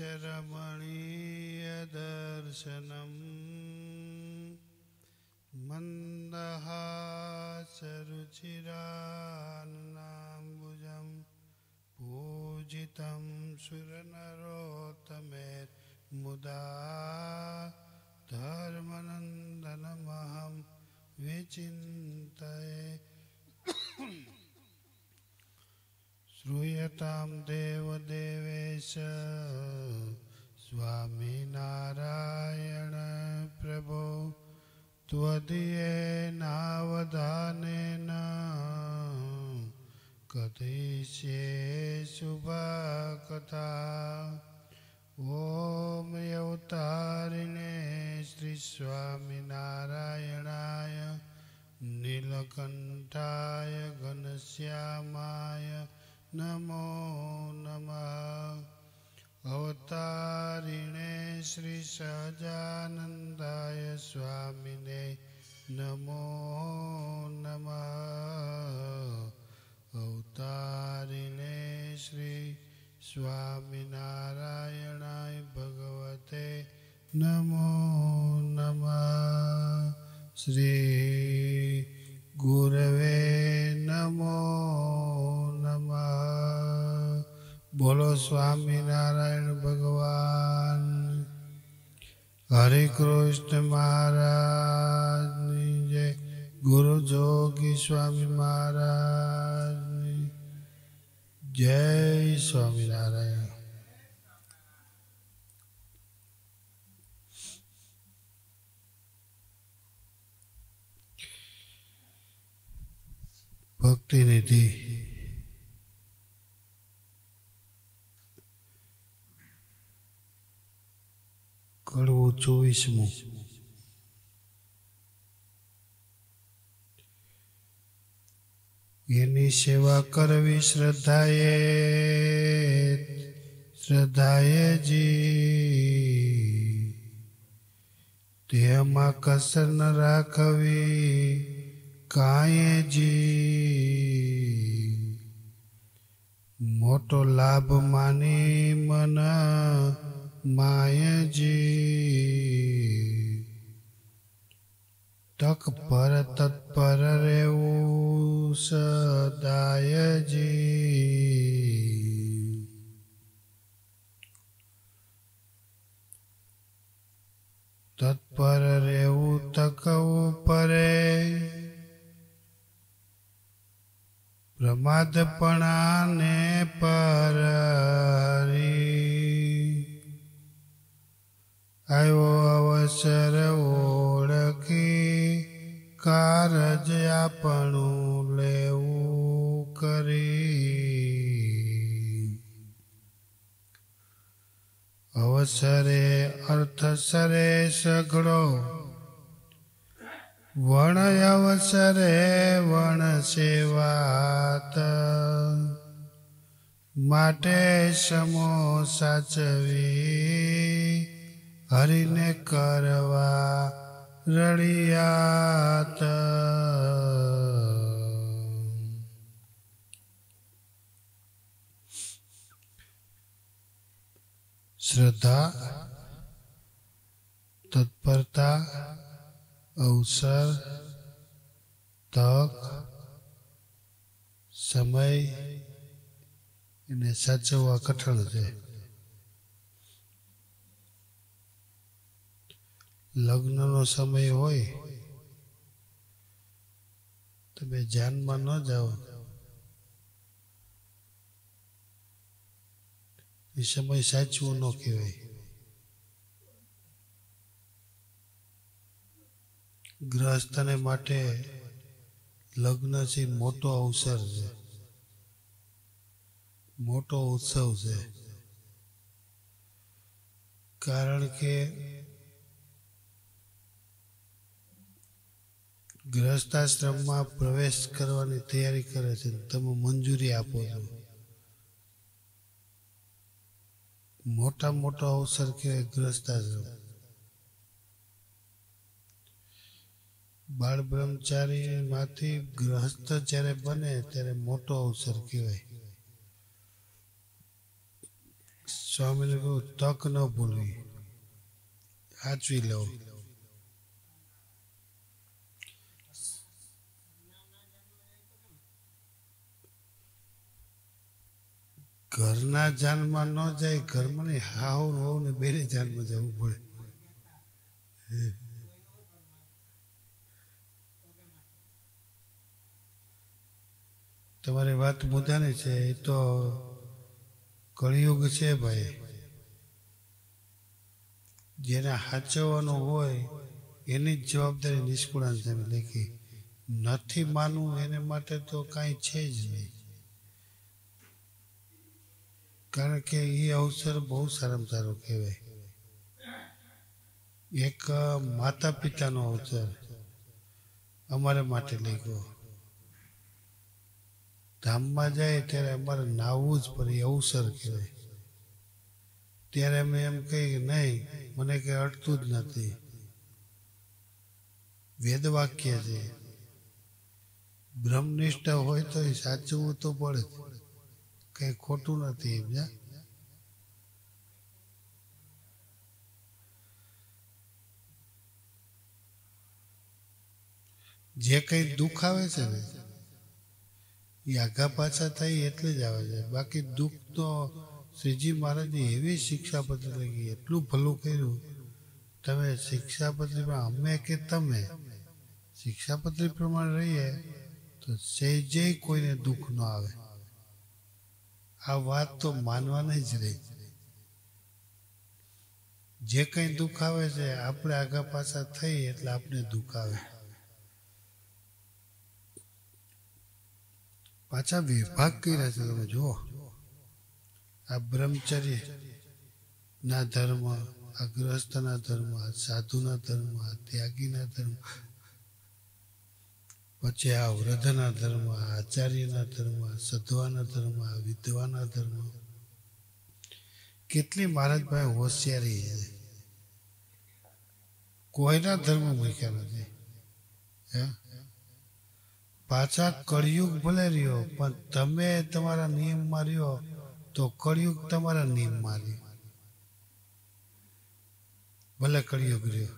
रमणीयदर्शनम् मन्दहासरुचिरान्नाम्बुजं पूजितं सुरनरोत्तमेर्मुदा धर्मनन्दनमहं विचिन्तये। श्रूयतां देवदेवेश स्वामिनारायण प्रभो त्वदीयेनावधानेन कथयिष्ये शुभकथा। ॐ अवतारिणे श्री स्वामिनारायणाय नीलकण्ठाय घनश्यामाय नमो नमः। अवतारिणे श्री सहजानन्दाय स्वामिने नमो नमः। अवतारिणे श्री स्वामिनारायणाय भगवते नमो नमः। श्री गुरवे नमो नमः। बोलो स्वामीनारायण भगवान। हरे कृष्ण महाराज जय। गुरु जोगी स्वामी महाराज जय। स्वामीनारायण। भक्ति निधि कड़वो 24मो। एनी सेवा करवी श्रद्धाए श्रद्धाए जी। देहमां कसर न राखवी काये जी। मोटो लाभ मानी मन माया जी। तक पर तत्पर रेवू सदाय जी। तत्पर रेवू तकवू परे प्रमादपणाने परहरी। आयो अवसर ओळखी कारज आपणुं लेवुं करी। अवसरे अर्थसरे सघळो वण अवसरे वण सेवात। माटे समो साचवी हरिने करवा रड़ियात। श्रद्धा तत्परता अवसर तक समय ने साचववा कठण छे। लग्ननो समय होय तमे जानमा न जाओ। ए समय साचवो न कहेवाय। गृहस्थने माटे लग्न छे मोटो अवसर छे, मोटो उत्सव छे। कारण के गृहस्थाश्रम में प्रवेश करवानी तैयारी करे छे, तमे मंजूरी आपो छो। मोटा मोटा अवसर के गृहस्थाश्रम। बाळ ब्रह्मचारी माथी गृहस्थ जયારે बने त्यारे मोटो अवसर कहेवाय। 100 સ્વામીને કહું તક ન ભૂલવી, સાચવી લો. ઘરના જાનમાં ન જાય, ઘરમાં નહીં, હાવ હોવ ને બેને જાનમાં જવું પડે. તમારી વાત મુદ્દાની છે. એ તો કળિયુગ છે ભાઈ. જેને સાચવવાનું હોય એની જ જવાબદારી નિષ્કુળાન સામે લખી. નથી માનવું એને માટે તો કાંઈ છે જ નહીં. કારણ કે એ અવસર બહુ સારામાં સારો કહેવાય. એક માતા પિતાનો અવસર અમારે માટે લખ્યો. ધામમાં જાય ત્યારે અમારે નાહવું જ પડે, અવસર કહેવાય. ત્યારે અમે એમ કહીએ કે નહીં, મને કંઈ અડતું જ નથી. વેદવાક્ય છે. બ્રહ્મનિષ્ઠ હોય તો એ સાચવવું તો પડે જ, કંઈ ખોટું નથી. એમ જે કંઈ દુઃખ આવે છે ને એ આઘા પાછા થાય એટલે જ આવે છે. બાકી દુઃખ તો શ્રીજી મહારાજની એવી શિક્ષાપત્રી લખી, એટલું ભલું કર્યું. તમે શિક્ષાપત્રીમાં અમે કે તમે શિક્ષાપત્રી પ્રમાણે રહીએ તો સહેજે કોઈને દુઃખ ન આવે. આ વાત તો માનવાની જ રહી. જે કંઈ દુઃખ આવે છે આપણે આગા પાછા થઈ એટલે આપણે દુઃખ આવે. પાછા વિભાગ કર્યા છે તમે જુઓ. આ બ્રહ્મચર્ય ના ધર્મ, આ ગૃહસ્થના ધર્મ, આ સાધુના ધર્મ, આ ત્યાગીના ધર્મ, પછી આ વૃદ્ધના ધર્મ, આ આચાર્યના ધર્મ, આ સધવાના ધર્મ, આ વિધવાના ધર્મ. કેટલી મહારાજભાઈ હોશિયારી છે. કોઈના ધર્મ મૂક્યા નથી. હે પાછા કળિયુગ ભલે રહ્યો પણ તમે તમારા નિયમમાં રહ્યો તો કળિયુગ તમારા નિયમમાં રહ્યો. ભલે કળિયુગ રહ્યો.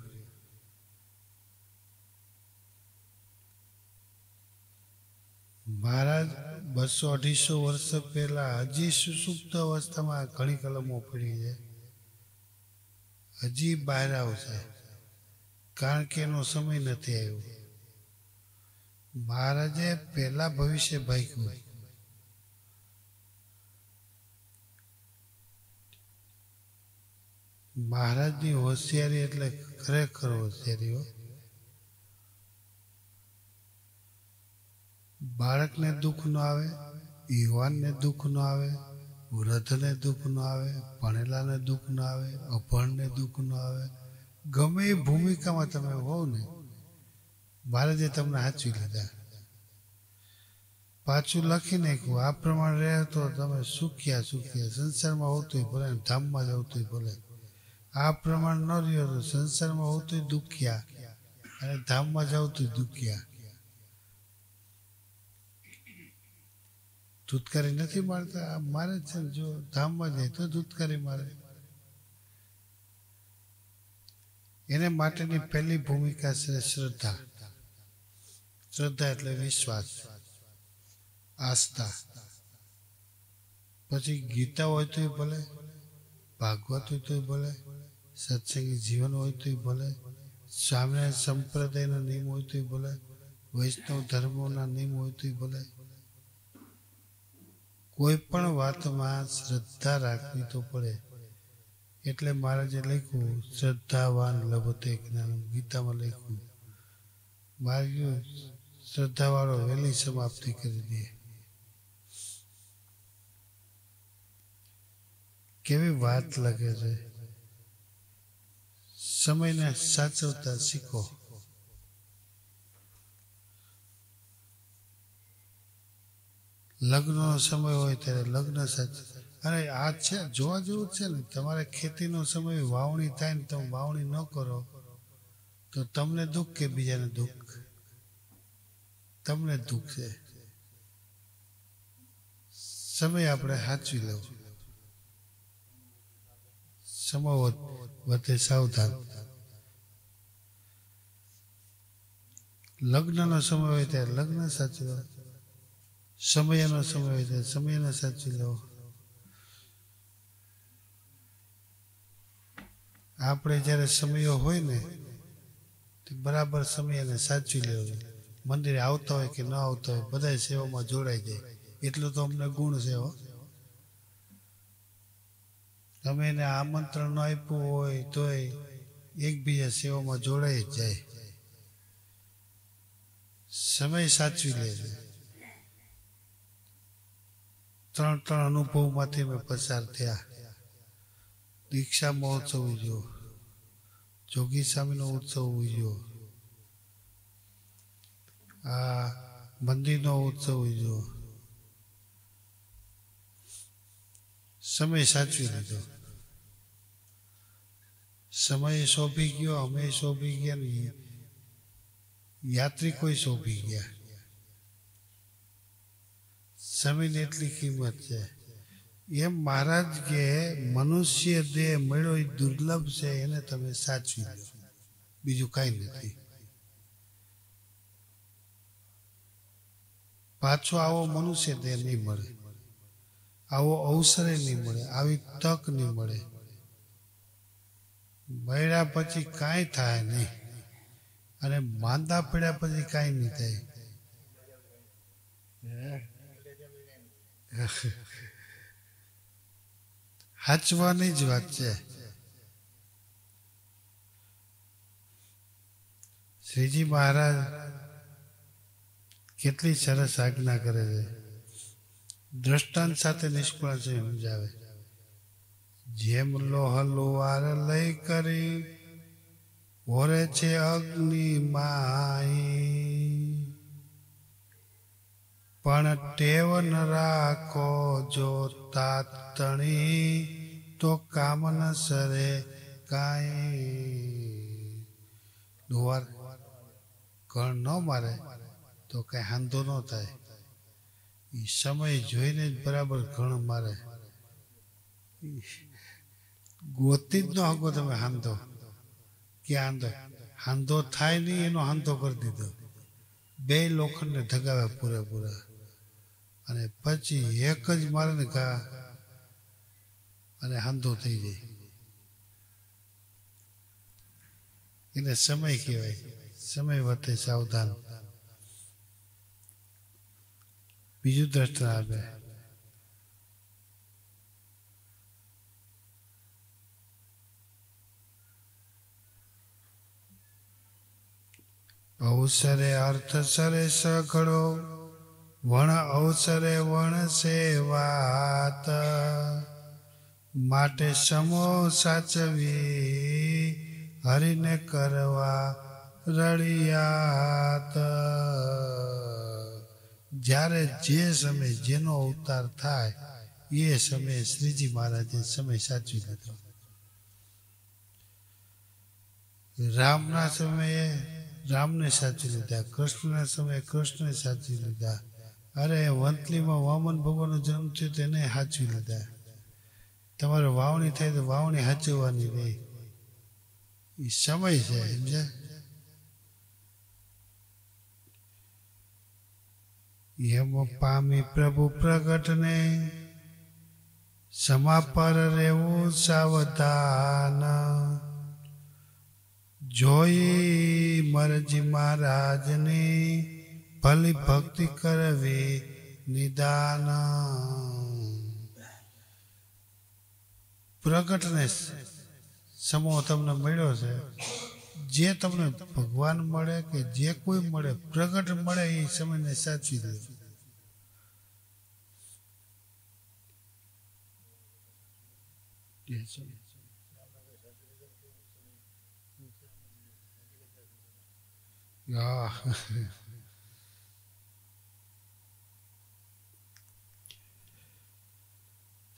મહારાજ 200-250 વર્ષ પહેલા હજી સુસુપ્ત અવસ્થામાં ઘણી કલમો પડી છે, હજી બહાર આવશે. કારણ કે એનો સમય નથી આવ્યો. મહારાજે પહેલા ભવિષ્ય ભાગ્યું. મહારાજની હોશિયારી એટલે ખરેખર હોશિયારી. બાળકને દુઃખ ન આવે, યુવાનને દુઃખ ન આવે, વૃદ્ધને દુઃખ ન આવે, ભણેલાને દુઃખ ન આવે, અભણને દુઃખ ન આવે. ગમે એ ભૂમિકામાં તમે હોવ ને, મહારાજે તમને સાચવી લીધા. પાછું લખી નાખ્યું આ પ્રમાણે રહે તો તમે સુખ્યા સુખ્યા. સંસારમાં હોતું ભલે, ધામમાં જ હોતું ભલે. આ પ્રમાણે ન રહ્યો તો સંસારમાં હોતું દુખ્યા અને ધામમાં જાવ તો દુખ્યા. ધૂતકારી નથી મારતા, આ મારે છે. જો ધામમાં જાય તો ધૂતકારી મારે. એને માટેની પહેલી ભૂમિકા છે શ્રદ્ધા. શ્રદ્ધા એટલે વિશ્વાસ, આસ્થા. પછી ગીતા હોય તોય ભલે, ભાગવત હોય તોય ભલે, સત્સંગી જીવન હોય તોય ભલે, સ્વામિનારાયણ સંપ્રદાયના નિયમ હોય તોય ભલે, વૈષ્ણવ ધર્મોના નિયમ હોય તોય ભલે. કોઈ પણ વાતમાં શ્રદ્ધા રાખવી તો પડે. એટલે મહારાજે લખ્યું શ્રદ્ધાવાન લભતે જ્ઞાનમ. ગીતામાં લખ્યું મારે શ્રદ્ધાવાળો વહેલી સમાપ્તિ કરી દે. કેવી વાત લાગે છે. સમયને સાચવતા શીખો. લગ્નનો સમય હોય ત્યારે લગ્ન સાચવ. અને આ છે જોવા જેવું છે ને. તમારે ખેતીનો સમય વાવણી થાય ને તમે વાવણી ન કરો તો તમને દુઃખ કે બીજાને દુઃખ? તમને દુઃખ છે. સમય આપણે સાચવી લેવો. સમય વધે સાવધાન. લગ્નનો સમય હોય ત્યારે લગ્ન સાચવી લો, સમયનો સમય હોય ત્યારે સમયને સાચવી લો. આપણે જ્યારે સમયો હોય ને તે બરાબર સમયને સાચવી લેવો. મંદિરે આવતા હોય કે ન આવતા હોય બધા સેવામાં જોડાઈ જાય એટલું તો અમને ગુણ છે. તમે એને આમંત્રણ ન આપ્યું હોય તોય એકબીજા સેવામાં જોડાઈ જ જાય. સમય સાચવી લે છે. 3 અનુભવમાંથી મેં પસાર થયા. દીક્ષા મહોત્સવ ઉજ્યો, જોગી સ્વામીનો ઉત્સવ ઉજ્યો, આ મંદિરનો ઉત્સવ ઉજ્યો. સમય સાચવી લીધો. સમય શોભી ગયો, અમે શોભી ગયા ને યાત્રિકો શોભી ગયા. સમયની એટલી કિંમત છે. એમ મહારાજ કે મનુષ્ય દેહ મળ્યો એ દુર્લભ છે, એને તમે સાચવી લો, બીજું કાંઈ નથી. પાછો આવો મનુષ્ય દેહ નહીં મળે, આવો અવસર નહીં મળે, આવી તક નહીં મળે. મળ્યા પછી કાંઈ થાય નહીં અને માંદા પડ્યા પછી કાંઈ નહીં થાય. હાચવાની જ વાત છે. શ્રીજી મહારાજ કેટલી સરસ આજ્ઞા કરે છે. દ્રષ્ટાંત સાથે નિષ્કુળ સમજાવે. જેમ લોહ લુહાર લઈ કરી ઓરે છે અગ્નિ માઈ, પણ ટેવ ન રાખો જો તાતણી તો કામ ન સરે કાંઈ. લુહાર કણ ન મારે તો કઈ હાંધો ન થાય. એ સમય જોઈને જ બરાબર ઘણ મારે. ગોતી જ ન હકો તમે હાંધો ક્યાં હાંધો થાય નહીં એનો હાંધો કરી દીધો. 2 લોખંડને ધગાવ્યા પૂરેપૂરા અને પછી એક જ મારે ને ઘા અને હાંધો થઈ જાય. એને સમય કહેવાય. સમય વધે સાવધાન. બીજું દ્રષ્ટાંત આપે. અવસરે અર્થ સરે સઘળો, વણ અવસરે વણ સે વાત, માટે સમો સાચવી હરિને કરવા રળિયાત. જ્યારે જે સમય જેનો અવતાર થાય એ સમયે શ્રીજી મહારાજે સમય સાચવી લીધો. રામના સમયે રામને સાચવી લીધા, કૃષ્ણના સમયે કૃષ્ણને સાચવી લીધા. અરે વંથલીમાં વામન ભગવાનનો જન્મ થયો તેને સાચવી લીધા. તમારે વાવણી થાય તો વાવણી સાચવવાની રહી. એ સમય છે સમજ્યા. એમ પામી પ્રભુ પ્રગટને સમા પર રહેવું સાવધાન, જોઈ મરજી મહારાજની ભલી ભક્તિ કરવી નિદાન. પ્રગટને સમો તમને મળ્યો છે. જે તમને ભગવાન મળે કે જે કોઈ મળે પ્રગટ મળે એ સમયને સાચવી દે.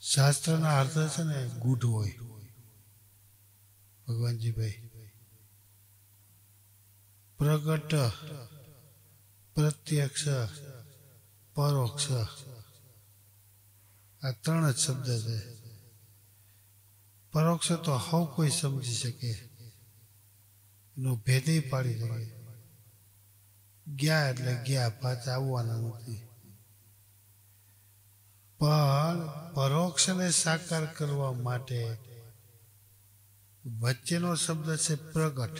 શાસ્ત્રના અર્થ છે ને ગૂઢ હોય ભગવાનજીભાઈ. પ્રગટ, પ્રત્યક્ષ, પરોક્ષ આ 3 જ શબ્દ છે. પરોક્ષ તો હવ કોઈ સમજી શકે, એનો ભેદે પાડી શકે. ગયા એટલે ગયા, પાછા આવવાના નથી. પણ પરોક્ષને સાકાર કરવા માટે વચ્ચેનો શબ્દ છે પ્રગટ.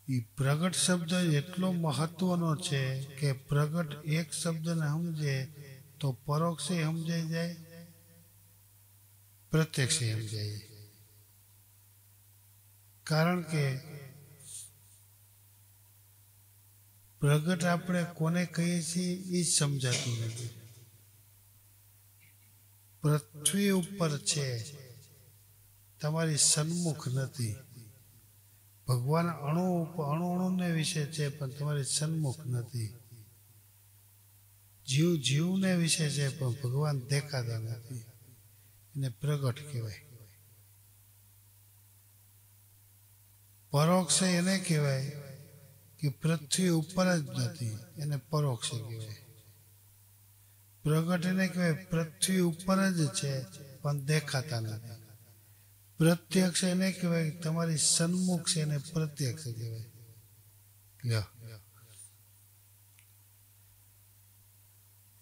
એ પ્રગટ શબ્દ એટલો મહત્વનો છે કે પ્રગટ એક શબ્દને સમજે તો પરોક્ષે સમજાઈ જાય, પ્રત્યક્ષે સમજાઈ જાય. કારણ કે પ્રગટ આપણે કોને કહીએ છીએ એ જ સમજાતું નથી. પૃથ્વી ઉપર છે, તમારી સન્મુખ નથી. ભગવાન અણુને વિશે છે પણ તમારી સન્મુખ નથી. જીવને વિશે છે પણ ભગવાન દેખાતા નથી. એને પ્રગટ કહેવાય. પરોક્ષ એને કહેવાય કે પૃથ્વી ઉપર જ નથી, એને પરોક્ષ કહેવાય. પ્રગટ એને કહેવાય પૃથ્વી ઉપર જ છે પણ દેખાતા નથી. પ્રત્યક્ષ એને કહેવાય તમારી સન્મુખ છે, એને પ્રત્યક્ષ કહેવાય.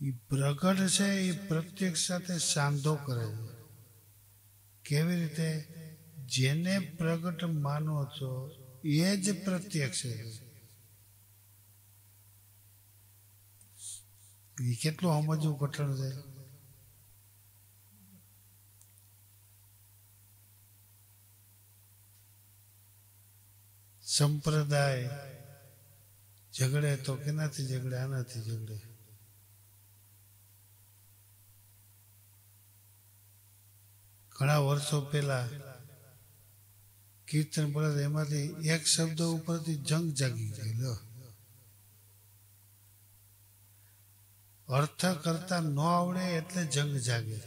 એ પ્રગટ છે એ પ્રત્યક્ષ સાથે સાંધો કરે છે. કેવી રીતે? જેને પ્રગટ માનો છો એ જ પ્રત્યક્ષ છે. એ કેટલું સમજવું કઠણ છે. સંપ્રદાય ઝઘડે તો કેનાથી ઝઘડે? આનાથી ઝઘડે. ઘણા વર્ષો પહેલા કીર્તન બોલે, એમાંથી એક શબ્દ ઉપરથી જંગ જાગી ગયેલો. અર્થ કરતા ન આવડે એટલે જંગ જાગે.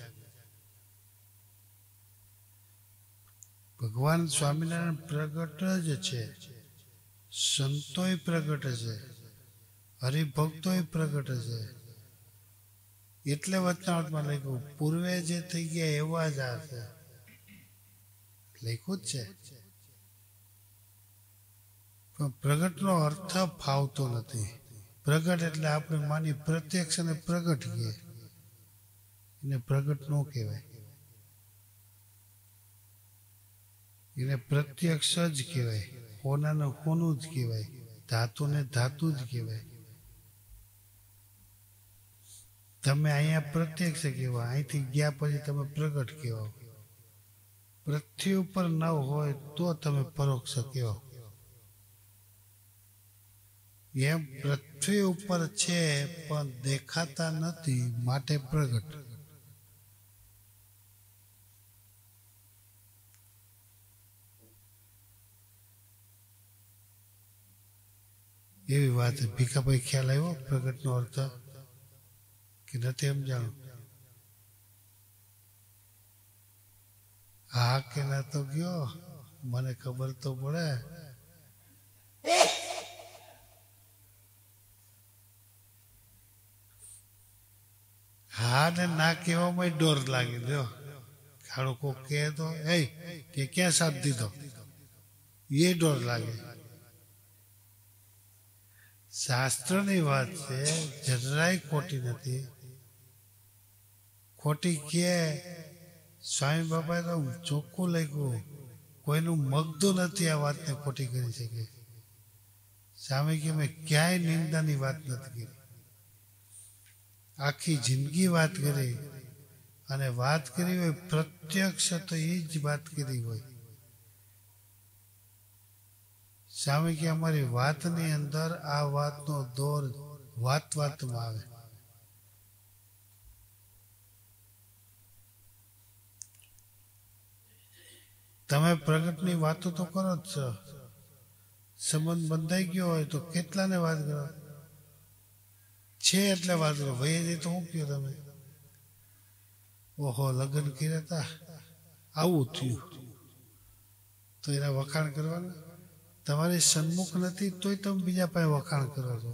ભગવાન સ્વામિનારાયણ પ્રગટ જ છે, સંતોય પ્રગટ છે, હરિભક્તોય પ્રગટ છે. એટલે વચનામૃતમાં લખ્યું પૂર્વે જે થઈ ગયા એવા જ આ છે. લખ્યું જ છે. પણ પ્રગટનો અર્થ ફાવતો નથી. પ્રગટ એટલે આપણે માની પ્રત્યક્ષ અને પ્રગટ કહીએ, એને પ્રગટ ન કહેવાય. એને પ્રત્યક્ષ જ કહેવાય. હોનાને હોનું જ કહેવાય, ધાતુને ધાતુ જ કહેવાય. તમે અહીંયા પ્રત્યક્ષ કહેવા, અહીંથી ગયા પછી તમે પ્રગટ કહેવાઓ. પૃથ્વી ઉપર ન હોય તો તમે પરોક્ષ કહેવાઓ. એમ પૃથ્વી ઉપર છે પણ દેખાતા નથી, માટે પ્રગટ. એવી વાત. ભીખાભાઈ ખ્યાલ આવ્યો પ્રગટનો અર્થ કે નથી સમજાણું? હા કે ના તો ગયો, મને ખબર તો પડે. હા ને ના કહેવામાં ડર લાગે. જો ખાડો કોક કહે તો તે ક્યાં સાથ દીધો, એ ડર લાગે. શાસ્ત્રની વાત છે, જરાય ખોટી નથી. ખોટી કે સ્વામી બાપાએ તો ચોખ્ખું લખ્યું, કોઈનું મગદું નથી આ વાતને ખોટી કરી શકે. સ્વામી કે મેં ક્યાંય નિંદાની વાત નથી કરી. આખી જિંદગી વાત કરી, અને વાત કરી હોય પ્રત્યક્ષ તો એ જ વાત કરી હોય. સ્વામી કે અમારી વાતની અંદર આ વાતનો દોર વાતમાં આવે. તમે પ્રગટની વાતો તો કરો જ છો. સંબંધ બંધાઈ ગયો હોય તો કેટલાને વાત કરો છે એટલે વાત કરો. ભાઈ તો શું કહ્યું તમે? ઓહો, લગ્ન કર્યા હતા, આવું થયું, તો એના વખાણ કરવાના. તમારી સન્મુખ નથી તોય તમે બીજા પાસે વખાણ કરો છો.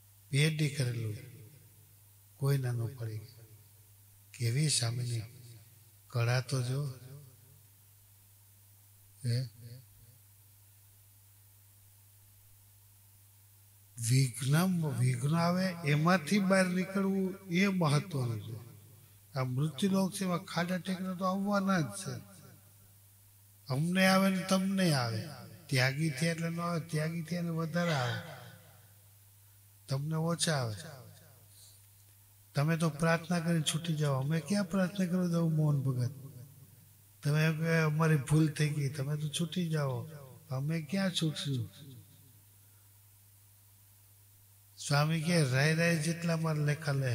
PhD કરેલું કોઈ નાનું પડી કેવી સામેની કળા તો જો વિઘ્ન આવે એમાંથી બહાર નીકળવું એ મહત્વનું છે. આ મૃત્યુલોક છે એમાં ખાડા ટેકરા તો આવવાના જ છે. અમને આવે ને તમને આવે. ત્યાગી થયા એટલે ન આવે, ત્યાગી થયા ને વધારે આવે, તમને ઓછા આવે. તમે તો પ્રાર્થના કરીને છૂટી જાઓ. અમે ક્યાં પ્રાર્થના કરવા જાવ મોહન ભગત? તમે અમારી ભૂલ થઈ ગઈ, તમે તો છૂટી જાઓ. અમે ક્યાં છૂટશું? સ્વામી કે રાય રાય જેટલા મારા લેખા લે.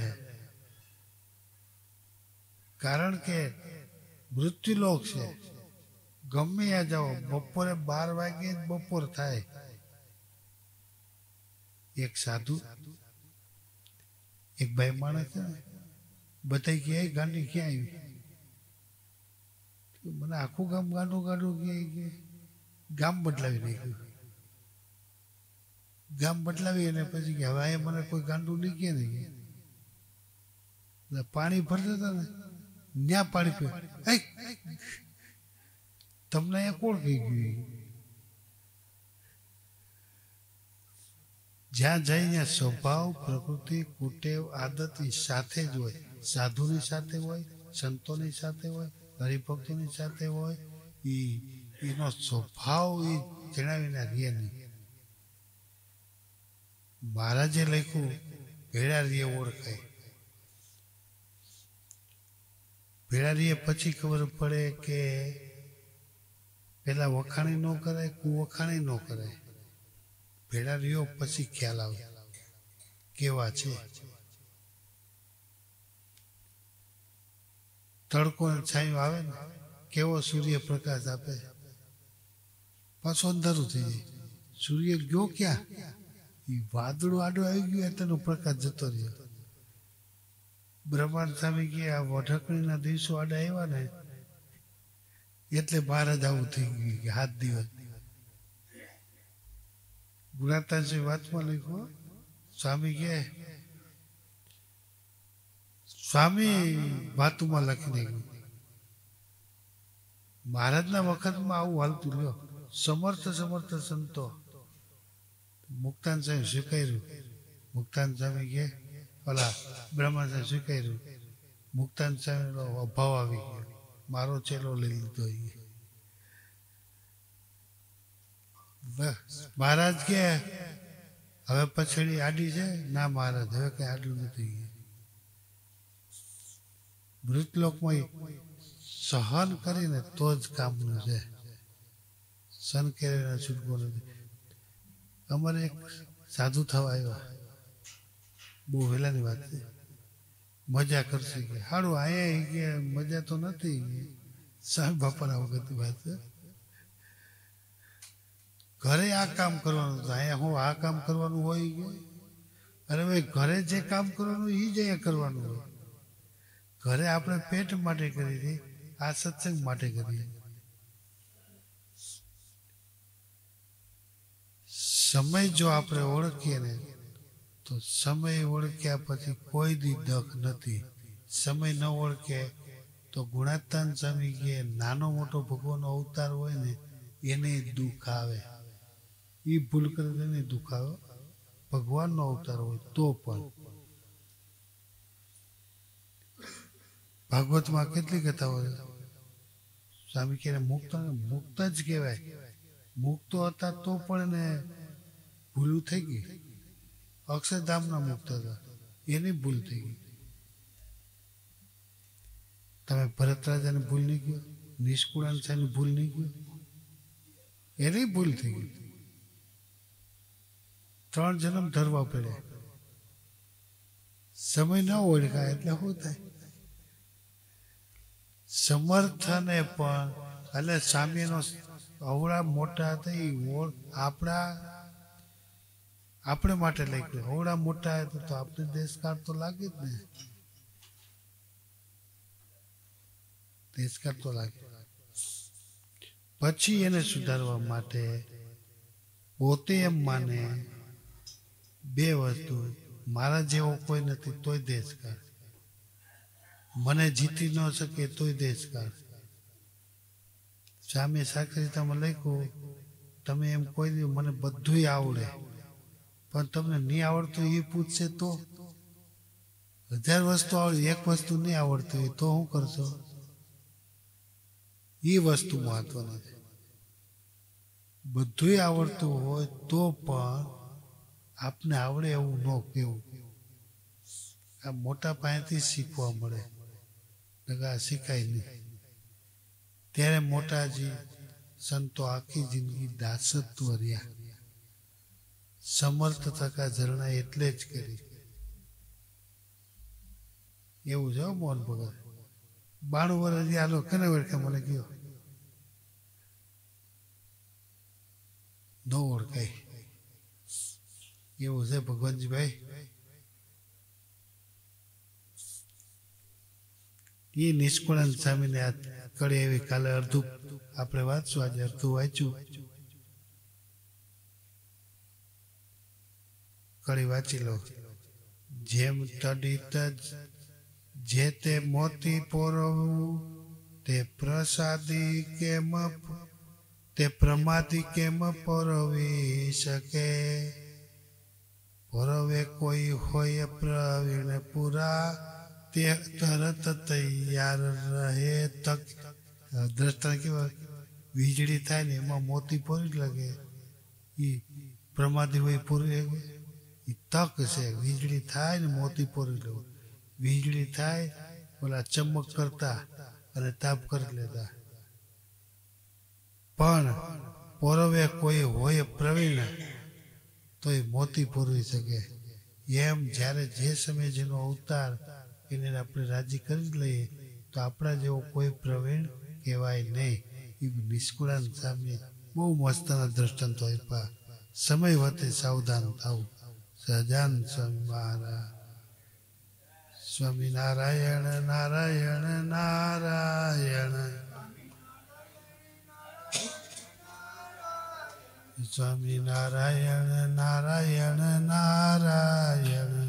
કારણ કે મૃત્યુલોક છે. ગમે ત્યાં જાઓ, બપોરે 12 વાગે જ બપોર થાય. એક સાધુ એક ભાઈ માણસ છે ને, બધાય કે ગાંડી ક્યાં આવી? મને આખું ગામ ગાંડું ગાંડું કે ગામ બદલાવી નાખ્યું. ગામ બદલાવી અને પછી કે હવે અહીંયા મને કોઈ ગાંડું નહીં કે નહીં. પાણી ભરતા હતા ને ન્યા પાણી પીવું. તમને અહીંયા કોણ કહી ગયું? જ્યાં જઈને સ્વભાવ, પ્રકૃતિ, કુટેવ, આદત સાથે જ હોય. સાધુની સાથે હોય, સંતોની સાથે હોય, હરિભક્તોની સાથે હોય. એનો સ્વભાવ એ જણાવીને રે નહીં. મહારાજે લખ્યું ભેળારીએ ઓળખાય. ભેળારીએ પછી ખબર પડે કે પેલા વખાણી ન કરાય, કુવખાણી ન કરાય. ભેળારીઓ પછી ખ્યાલ આવે કેવા છે. તડકો છાંયો આવે ને કેવો સૂર્યપ્રકાશ આપે, પાછું અંધારું થઈ જાય. સૂર્ય ગયો ક્યાં? એ વાદળું આડું આવી ગયું તેનો પ્રકાશ જતો રહ્યો. બ્રહ્માંડ સ્વામી કે આ વઢકણીના દિવસો આડા આવ્યા ને એટલે મહારાજ આવું થઈ ગયું કે 7 દિવસ. ગુણાતાજી વાતમાં લખ્યું, સ્વામી કે સ્વામી વાતુમાં લખી નાખ્યું. મહારાજના વખતમાં આવું હાલતું રહ્યો. સમર્થ સંતો મુક્તાન સ્વામી સ્વીકાર્યું. મુક્તાન સ્વામી કે ઓલા બ્રહ્મા સાહેબ સ્વીકાર્યું. મુક્તાન સ્વામીનો અભાવ આવી ગયો. મારો ચેલો લઈ લીધો. મહારાજ કે હવે પછડી આડી છે? ના મહારાજ, હવે કઈ આડું નથી. મૃતલોકમાં સહન કરીને તો જ કામનું છે. સહન કરીને છૂટકો નથી. અમારે એક સાધુ થવા આવ્યા, બહુ વહેલાની વાત છે. મજા કરશે કે હારું અહીંયા કે મજા તો નથી. સ્વામી બાપાના વખતની વાત છે. ઘરે આ કામ કરવાનું હતું, અહીંયા હું આ કામ કરવાનું હોય કે અરે ભાઈ ઘરે જે કામ કરવાનું એ જ અહીંયા કરવાનું હોય. ઘરે આપણે પેટ માટે કરી હતી, આ સત્સંગ માટે કરીએ. સમય જો આપણે ઓળખીએ ને તો સમય ઓળખ્યા પછી કોઈ દી દખ નથી. સમય ન ઓળખે તો ગુણાતાન સ્વામી કે નાનો મોટો ભગવાનનો અવતાર હોય ને એને દુઃખ આવે. એ ભૂલ કરે એને દુઃખ આવે. ભગવાનનો અવતાર હોય તો પણ. ભાગવતમાં કેટલી કથાઓ છે. સ્વામી કે મુક્ત જ કહેવાય. મુક્તો હતા તો પણ એને ભૂલું થઈ ગઈ. અક્ષરધામના મુક્ત હતા, એની ભૂલ થઈ ગઈ. તમે ભરત રાજાની ભૂલ નહીં ગયો, નિષ્કુળાન સાહેબની ભૂલ નહીં ગયો, એની ભૂલ થઈ ગઈ. 3 જન્મ ધરવા પડ્યા. સમય ન ઓળખાય એટલે શું થાય? સમર્થને પણ એટલે સ્વામીનો અવળા મોટા હતા. આપણે માટે લખ્યું. અવળા મોટા હતા તો આપણે દેશકાળ તો લાગે જ ને. દેશકાળ તો લાગે. પછી એને સુધારવા માટે પોતે એમ માને 2 વસ્તુ, મારા જેવો કોઈ નથી તોય દેશ કાઢ, મને જીતી ન શકે તોય દેશ કાઢ. સામે સાક્ષરીતામાં લખ્યું તમે એમ કોઈ દી મને બધુંય આવડે, પણ તમને નહીં આવડતું એ પૂછશે તો? 1000 વસ્તુ આવડે, એક વસ્તુ નહીં આવડતી હોય તો શું કરશો? એ વસ્તુ મહત્વની છે. બધુંય આવડતું હોય તો પણ આપને આવડે એવું ન કેવું. આ મોટા પાસેથી શીખવા મળે, આ શીખાય નહીં. ત્યારે મોટાજી સંતો આખી જિંદગી દાસત્વ રહ્યા, સમર્થ થકા ઝરણા એટલે જ કરી. એવું છે મોહન ભગત. 92 વર્ષ આલો કને ઓળખે મને કયો? ન ઓળખાય. એવું છે ભગવાનજીભાઈ. એ નિષ્કુળાનંદ સ્વામીને આ કડી એવી કાલે અડધું આપણે વાંચશું, આજે અડધું વાંચ્યું. કડી વાંચી લો. જેમ તડિત જે તે મોતી પોરવું, તે પ્રસાદી કેમ તે પ્રમાદી કેમ પોરવી શકે? પોરવે કોઈ હોય પ્રવીણ પૂરા, તે તરત તૈયાર રહે. તક દ્રષ્ટાંત કેવા, વીજળી થાય ને એમાં મોતી પૂરી લાગે, એ પ્રમાદી હોય પૂરી એ તક છે. વીજળી થાય ને મોતી પૂરી લેવું. વીજળી થાય ઓલા ચમક કરતા અને તાપ કરી લેતા, પણ પોરવે કોઈ હોય પ્રવીણ તો એ મોતી પૂરવી શકે. એમ જ્યારે જે સમયે જેનો અવતાર એને આપણે રાજી કરી લઈએ તો આપણા જેવો કોઈ પ્રવીણ કહેવાય નહીં. એ નિષ્કુળાનંદ સ્વામી બહુ મસ્તના દ્રષ્ટાંતો આપ્યા. સમય વતે સાવધાન થવું. સહજાન સ્વામી મહારાજ. સ્વામિનારાયણ નારાયણ નારાયણ, સ્વામિનારાયણ નારાયણ નારાયણ.